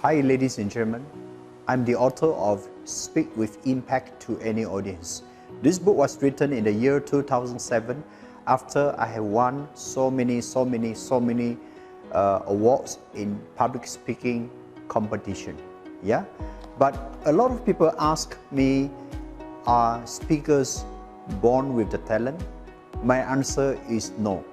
Hi ladies and gentlemen, I'm the author of Speak with Impact to Any Audience. This book was written in the year 2007 after I have won so many awards in public speaking competition. Yeah, but a lot of people ask me, are speakers born with the talent? My answer is no.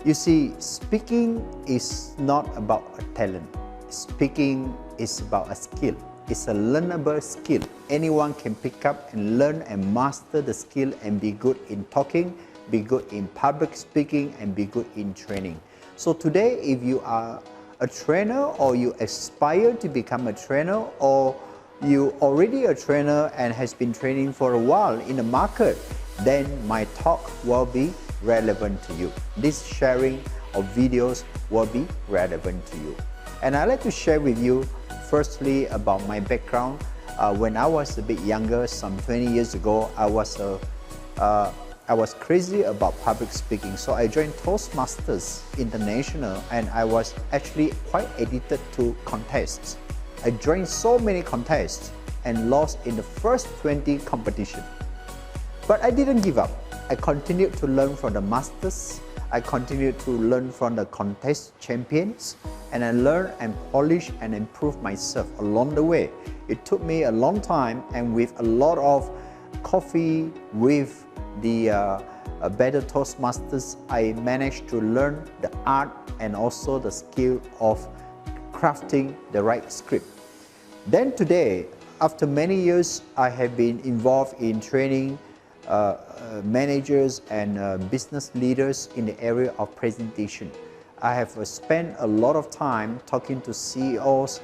You see, speaking is not about a talent. Speaking is about a skill. It's a learnable skill. Anyone can pick up and learn and master the skill and be good in talking, be good in public speaking, and be good in training. So today, if you are a trainer or you aspire to become a trainer, or you already a trainer and has been training for a while in the market, then my talk will be relevant to you. This sharing of videos will be relevant to you. And I'd like to share with you firstly about my background. When I was a bit younger, some 20 years ago, I was crazy about public speaking. So I joined Toastmasters International, and I was actually quite addicted to contests. I joined so many contests and lost in the first 20 competitions. But I didn't give up. I continued to learn from the masters. I continued to learn from the contest champions, and I learned and polished and improved myself along the way. It took me a long time, and with a lot of coffee with the better Toastmasters, I managed to learn the art and also the skill of crafting the right script. Then today, after many years, I have been involved in training managers and business leaders in the area of presentation. I have spent a lot of time talking to CEOs,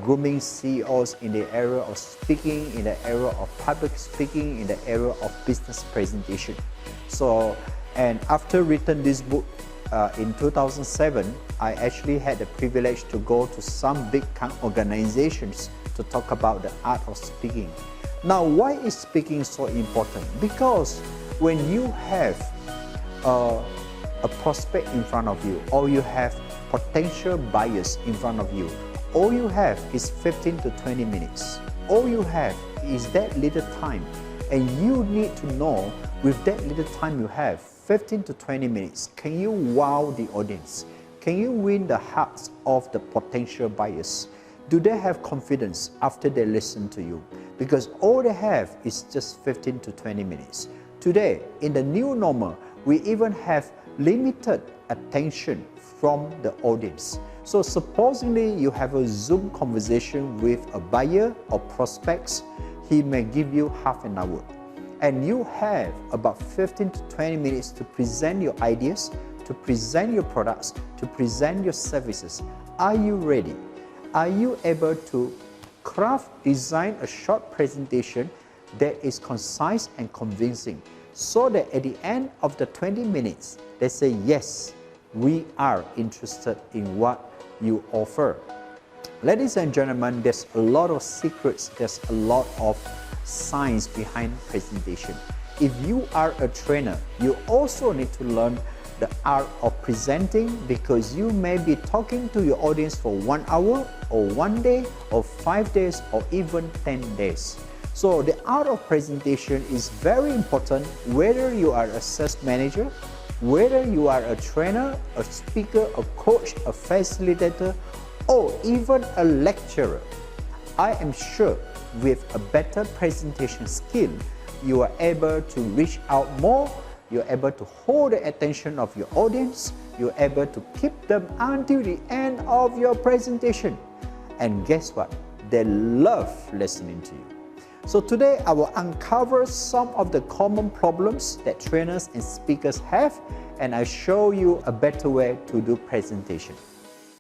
grooming CEOs in the area of speaking, in the area of public speaking, in the area of business presentation. So, and after written this book in 2007, I actually had the privilege to go to some big organizations to talk about the art of speaking. Now, why is speaking so important? Because when you have a prospect in front of you, or you have potential buyers in front of you, all you have is 15 to 20 minutes. All you have is that little time, and you need to know, with that little time you have, 15 to 20 minutes, can you wow the audience? Can you win the hearts of the potential buyers? Do they have confidence after they listen to you? Because all they have is just 15 to 20 minutes. Today, in the new normal, we even have limited attention from the audience. So supposedly you have a Zoom conversation with a buyer or prospects, he may give you half an hour. And you have about 15 to 20 minutes to present your ideas, to present your products, to present your services. Are you ready? Are you able to design a short presentation that is concise and convincing, so that at the end of the 20 minutes, they say, yes, we are interested in what you offer. Ladies and gentlemen, there's a lot of secrets, there's a lot of science behind presentation. If you are a trainer, you also need to learn the art of presenting, because you may be talking to your audience for 1 hour or 1 day or 5 days or even 10 days. So the art of presentation is very important, whether you are a sales manager, whether you are a trainer, a speaker, a coach, a facilitator, or even a lecturer. I am sure with a better presentation skill, you are able to reach out more, you're able to hold the attention of your audience, you're able to keep them until the end of your presentation. And guess what? They love listening to you. So today I will uncover some of the common problems that trainers and speakers have, and I show you a better way to do presentation.